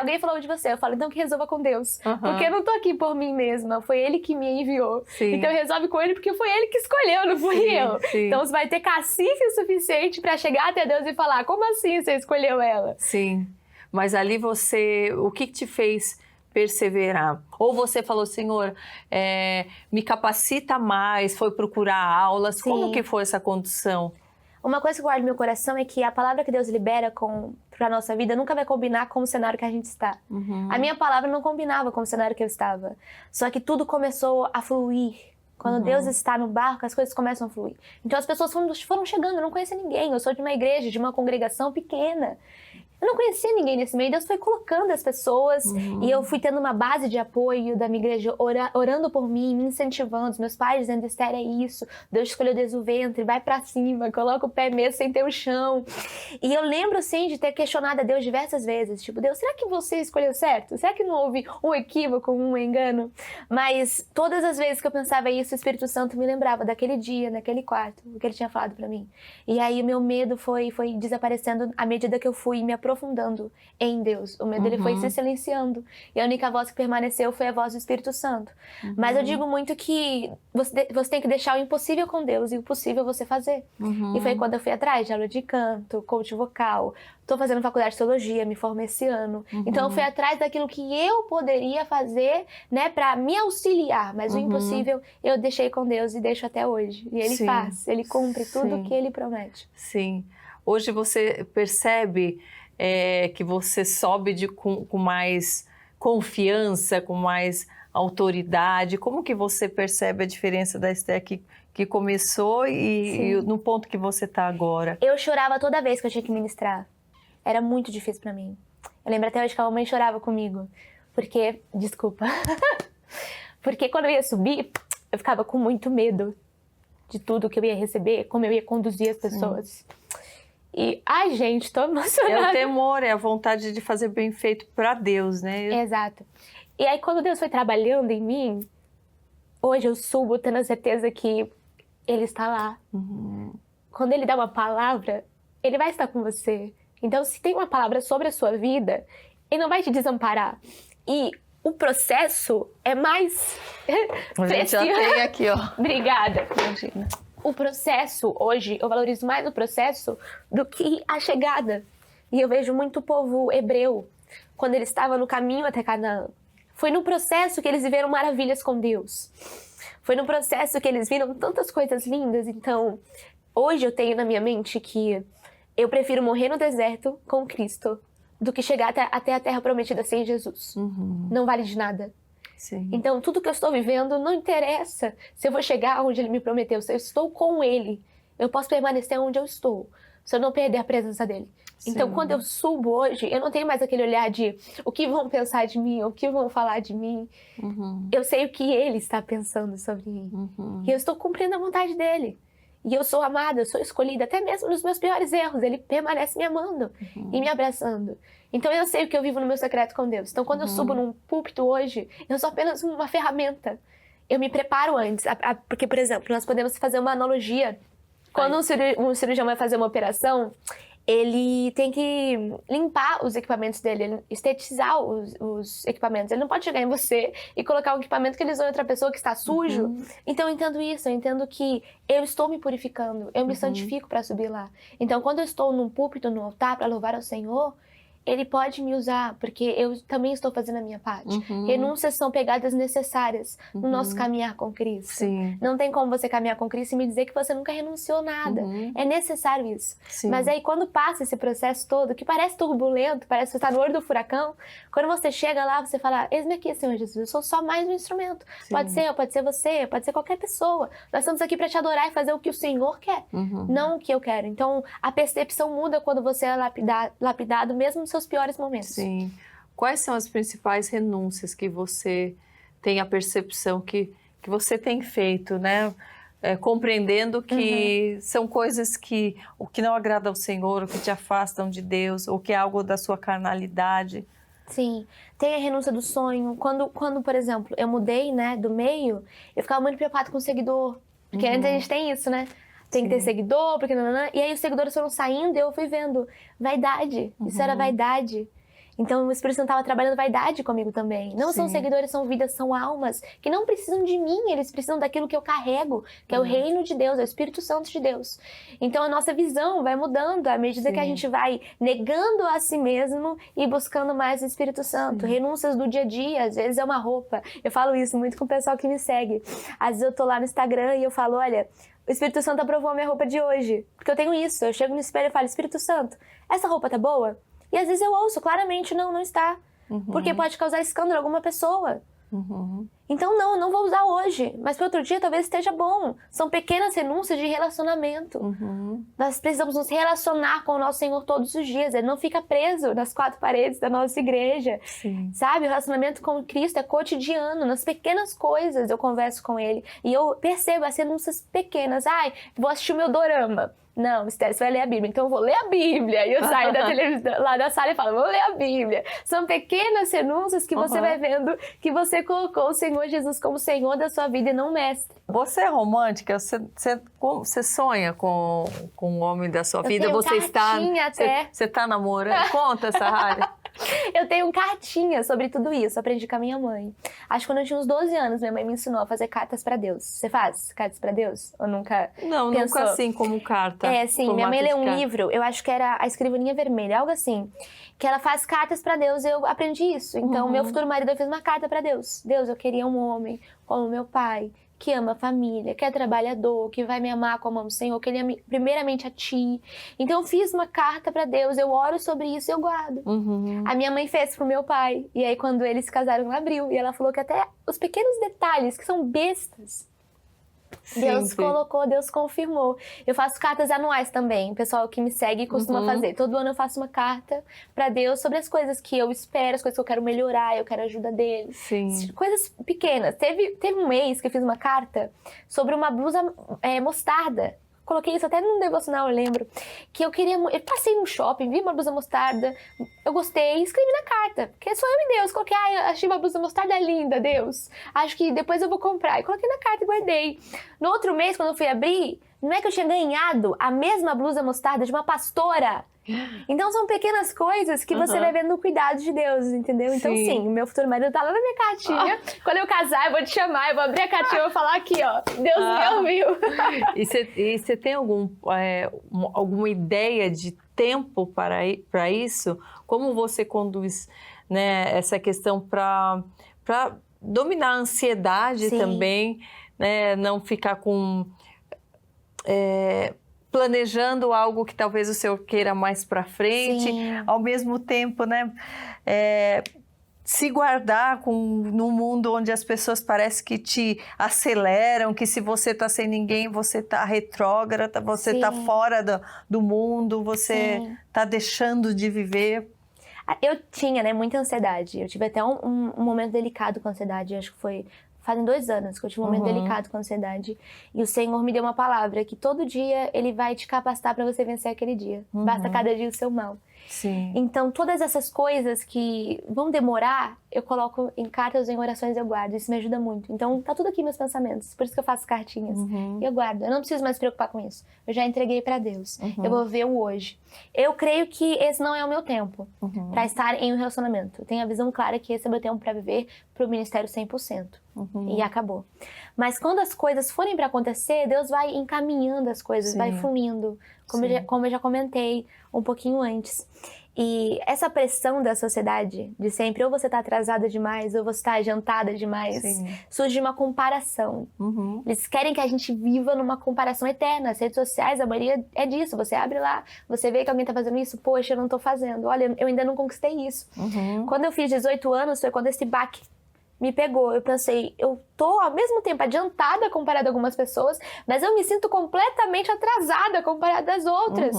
alguém falou de você, eu falo, então que resolva com Deus. Porque eu não tô aqui por mim mesma, foi Ele que me enviou. Sim. Então resolve com Ele, porque foi Ele que escolheu, não fui eu. Sim. Então você vai ter cacife o suficiente pra chegar até Deus e falar, como assim você escolheu ela? Sim, mas ali o que te fez perseverar? Ou você falou, Senhor, me capacita mais, foi procurar aulas, Sim. Como que foi essa condução? Uma coisa que eu guardo no meu coração é que a palavra que Deus libera pra nossa vida nunca vai combinar com o cenário que a gente está. A minha palavra não combinava com o cenário que eu estava. Só que tudo começou a fluir. Quando Deus está no barco, as coisas começam a fluir. Então as pessoas foram chegando, eu não conhecia ninguém. Eu sou de uma igreja, de uma congregação pequena. Eu não conhecia ninguém nesse meio, Deus foi colocando as pessoas e eu fui tendo uma base de apoio da minha igreja, orando por mim, me incentivando, os meus pais dizendo, Esther, é isso, Deus escolheu desde o ventre, vai pra cima, coloca o pé mesmo sem ter o chão. E eu lembro, assim, de ter questionado a Deus diversas vezes, tipo, Deus, será que você escolheu certo? Será que não houve um equívoco, um engano? Mas todas as vezes que eu pensava isso, o Espírito Santo me lembrava daquele dia, naquele quarto, o que ele tinha falado pra mim. E aí o meu medo foi desaparecendo à medida que eu fui me aprofundando em Deus. O medo ele foi se silenciando. E a única voz que permaneceu foi a voz do Espírito Santo. Mas eu digo muito que você tem que deixar o impossível com Deus e o possível você fazer. E foi quando eu fui atrás de aula de canto, coach vocal. Tô fazendo faculdade de teologia, me formei esse ano. Então eu fui atrás daquilo que eu poderia fazer, né, pra me auxiliar. Mas o impossível eu deixei com Deus e deixo até hoje. E Ele faz, Ele cumpre tudo que Ele promete. Sim. Hoje você percebe que você sobe com mais confiança, com mais autoridade. Como que você percebe a diferença da Esther que começou e no ponto que você está agora? Eu chorava toda vez que eu tinha que ministrar. Era muito difícil pra mim. Eu lembro até hoje que a mamãe chorava comigo. Porque, desculpa, porque quando eu ia subir, eu ficava com muito medo de tudo que eu ia receber, como eu ia conduzir as pessoas. E, ai gente, tô emocionada. É o temor, é a vontade de fazer bem feito pra Deus, né? Exato. E aí quando Deus foi trabalhando em mim, hoje eu subo tendo a certeza que Ele está lá. Quando Ele dá uma palavra, Ele vai estar com você. Então se tem uma palavra sobre a sua vida, Ele não vai te desamparar. E o processo é mais... A gente já tem aqui, ó. Obrigada. Imagina. O processo, hoje, eu valorizo mais o processo do que a chegada. E eu vejo muito povo hebreu, quando ele estava no caminho até Canaã. Foi no processo que eles viveram maravilhas com Deus. Foi no processo que eles viram tantas coisas lindas. Então, hoje eu tenho na minha mente que eu prefiro morrer no deserto com Cristo do que chegar até a terra prometida sem Jesus. Não vale de nada. Sim. Então, tudo que eu estou vivendo não interessa se eu vou chegar onde Ele me prometeu. Se eu estou com Ele, eu posso permanecer onde eu estou, se eu não perder a presença dEle. Sim. Então, quando eu subo hoje, eu não tenho mais aquele olhar de o que vão pensar de mim, o que vão falar de mim. Eu sei o que Ele está pensando sobre mim. E eu estou cumprindo a vontade dEle. E eu sou amada, eu sou escolhida, até mesmo nos meus piores erros. Ele permanece me amando e me abraçando. Então eu sei o que eu vivo no meu secreto com Deus. Então quando eu subo num púlpito hoje, eu sou apenas uma ferramenta. Eu me preparo antes. Porque, por exemplo, nós podemos fazer uma analogia. Quando um cirurgião vai fazer uma operação, ele tem que limpar os equipamentos dele, estetizar os equipamentos. Ele não pode chegar em você e colocar um equipamento que ele usou em outra pessoa que está sujo. Então eu entendo isso, eu entendo que eu estou me purificando, eu me santifico para subir lá. Então quando eu estou num púlpito, no altar, para louvar ao Senhor, Ele pode me usar, porque eu também estou fazendo a minha parte. Renúncias são pegadas necessárias no nosso caminhar com Cristo. Sim. Não tem como você caminhar com Cristo e me dizer que você nunca renunciou nada. É necessário isso. Sim. Mas aí quando passa esse processo todo, que parece turbulento, parece que você está no olho do furacão, quando você chega lá, você fala, eis-me aqui, Senhor Jesus, eu sou só mais um instrumento. Sim. Pode ser eu, pode ser você, pode ser qualquer pessoa. Nós estamos aqui para te adorar e fazer o que o Senhor quer, não o que eu quero. Então, a percepção muda quando você é lapidado, mesmo nos seus piores momentos. Sim. Quais são as principais renúncias que você tem a percepção que você tem feito, né? Compreendendo que são coisas que não agrada ao Senhor, o que te afastam de Deus, ou que é algo da sua carnalidade. Sim, tem a renúncia do sonho. Quando, por exemplo, eu mudei, né, do meio, eu ficava muito preocupada com o seguidor. Porque antes a gente tem isso, né? Tem que ter seguidor, porque... E aí os seguidores foram saindo e eu fui vendo vaidade. Isso era vaidade. Então o Espírito Santo estava trabalhando vaidade comigo também. Não são Sim. seguidores, são vidas, são almas que não precisam de mim, eles precisam daquilo que eu carrego, que é o reino de Deus, é o Espírito Santo de Deus. Então a nossa visão vai mudando à medida que a gente vai negando a si mesmo e buscando mais o Espírito Santo. Renúncias do dia a dia, às vezes é uma roupa. Eu falo isso muito com o pessoal que me segue. Às vezes eu tô lá no Instagram e eu falo, olha, o Espírito Santo aprovou a minha roupa de hoje. Porque eu tenho isso, eu chego no espelho e falo, Espírito Santo, essa roupa tá boa? E às vezes eu ouço, claramente, não está. Porque pode causar escândalo a alguma pessoa. Então não vou usar hoje. Mas para outro dia talvez esteja bom. São pequenas renúncias de relacionamento. Nós precisamos nos relacionar com o nosso Senhor todos os dias. Ele não fica preso nas 4 paredes da nossa igreja. Sim. Sabe? O relacionamento com Cristo é cotidiano. Nas pequenas coisas eu converso com Ele. E eu percebo as renúncias pequenas. Ai, vou assistir o meu dorama. Não, Esther, você vai ler a Bíblia. Então eu vou ler a Bíblia. E eu saio da televisão, lá da sala e falo, vou ler a Bíblia. São pequenas renúncias que você vai vendo que você colocou o Senhor Jesus como Senhor da sua vida e não mestre. Você é romântica? Você sonha com o homem da sua vida? Tenho Você cartinha até. Você está namorando? Conta essa área. Eu tenho cartinha sobre tudo isso, aprendi com a minha mãe. Acho que quando eu tinha uns 12 anos, minha mãe me ensinou a fazer cartas pra Deus. Você faz cartas pra Deus? Ou nunca Não, pensou? nunca assim como carta. É, sim. Minha mãe leu um livro, eu acho que era A Escrivaninha Vermelha, algo assim. Que ela faz cartas pra Deus e eu aprendi isso. Então, meu futuro marido, eu fiz uma carta pra Deus. Deus, eu queria um homem como meu pai, que ama a família, que é trabalhador, que vai me amar como amo o Senhor, que ele ama primeiramente a ti. Então eu fiz uma carta pra Deus, eu oro sobre isso e eu guardo. A minha mãe fez pro meu pai. E aí quando eles se casaram, ela abriu. E ela falou que até os pequenos detalhes, que são bestas, Deus colocou, Deus confirmou. Eu faço cartas anuais também. O pessoal que me segue costuma fazer. Todo ano eu faço uma carta pra Deus sobre as coisas que eu espero, as coisas que eu quero melhorar, eu quero a ajuda dele. Sim. Coisas pequenas. Teve um mês que eu fiz uma carta sobre uma blusa mostarda. Coloquei isso até num devocional, eu lembro. Que eu queria... Eu passei no shopping, vi uma blusa mostarda, eu gostei e escrevi na carta. Porque sou eu e Deus. Coloquei, achei uma blusa mostarda linda, Deus. Acho que depois eu vou comprar. E coloquei na carta e guardei. No outro mês, quando eu fui abrir, não é que eu tinha ganhado a mesma blusa mostarda de uma pastora. Então são pequenas coisas que você vai vendo o cuidado de Deus, entendeu? Então sim, o meu futuro marido tá lá na minha cartinha. Quando eu casar, eu vou te chamar, eu vou abrir a cartinha e vou falar aqui, ó, Deus me ouviu. E você tem alguma ideia de tempo para isso? Como você conduz, né, essa questão para dominar a ansiedade também, né, não ficar com... planejando algo que talvez o senhor queira mais para frente, ao mesmo tempo, né, se guardar num mundo onde as pessoas parecem que te aceleram, que se você está sem ninguém, você está retrógrada, você está fora do mundo, você está deixando de viver. Eu tinha, né, muita ansiedade. Eu tive até um momento delicado com ansiedade, acho que foi... Fazem 2 anos que eu tive um momento delicado com ansiedade. E o Senhor me deu uma palavra, que todo dia Ele vai te capacitar para você vencer aquele dia. Basta cada dia o seu mal. Sim. Então, todas essas coisas que vão demorar, eu coloco em cartas ou em orações, eu guardo. Isso me ajuda muito. Então, tá tudo aqui meus pensamentos. Por isso que eu faço cartinhas. E eu guardo. Eu não preciso mais me preocupar com isso. Eu já entreguei para Deus. Eu vou ver o hoje. Eu creio que esse não é o meu tempo para estar em um relacionamento. Eu tenho a visão clara que esse é o meu tempo para viver pro ministério 100%. E acabou. Mas quando as coisas forem para acontecer, Deus vai encaminhando as coisas, vai fluindo. Como eu já comentei um pouquinho antes. E essa pressão da sociedade de sempre, ou você está atrasada demais, ou você está adiantada demais, surge uma comparação. Eles querem que a gente viva numa comparação eterna. As redes sociais, a maioria é disso. Você abre lá, você vê que alguém está fazendo isso, poxa, eu não estou fazendo. Olha, eu ainda não conquistei isso. Quando eu fiz 18 anos, foi quando esse baque me pegou. Eu pensei, eu tô ao mesmo tempo adiantada comparada a algumas pessoas, mas eu me sinto completamente atrasada comparada às outras.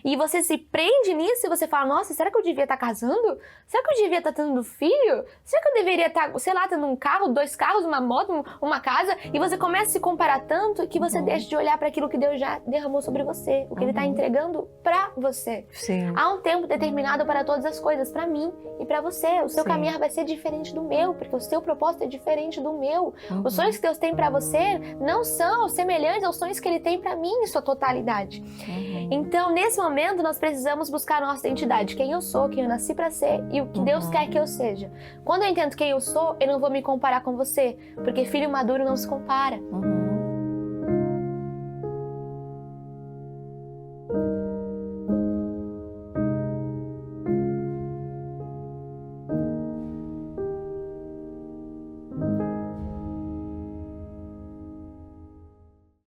E você se prende nisso e você fala, nossa, será que eu devia estar casando? Será que eu devia estar tendo filho? Será que eu deveria estar, sei lá, tendo um carro, 2 carros, uma moto, uma casa? E você começa a se comparar tanto que você deixa de olhar para aquilo que Deus já derramou sobre você, o que Ele está entregando para você. Há um tempo determinado para todas as coisas, para mim e para você. O seu caminhar vai ser diferente do meu, porque o seu propósito é diferente do meu. Uhum. Os sonhos que Deus tem para você não são semelhantes aos sonhos que Ele tem para mim em sua totalidade. Uhum. Então, nesse momento, nós precisamos buscar a nossa identidade. Quem eu sou, quem eu nasci para ser e o que Deus quer que eu seja. Quando eu entendo quem eu sou, eu não vou me comparar com você, porque filho maduro não se compara. Uhum.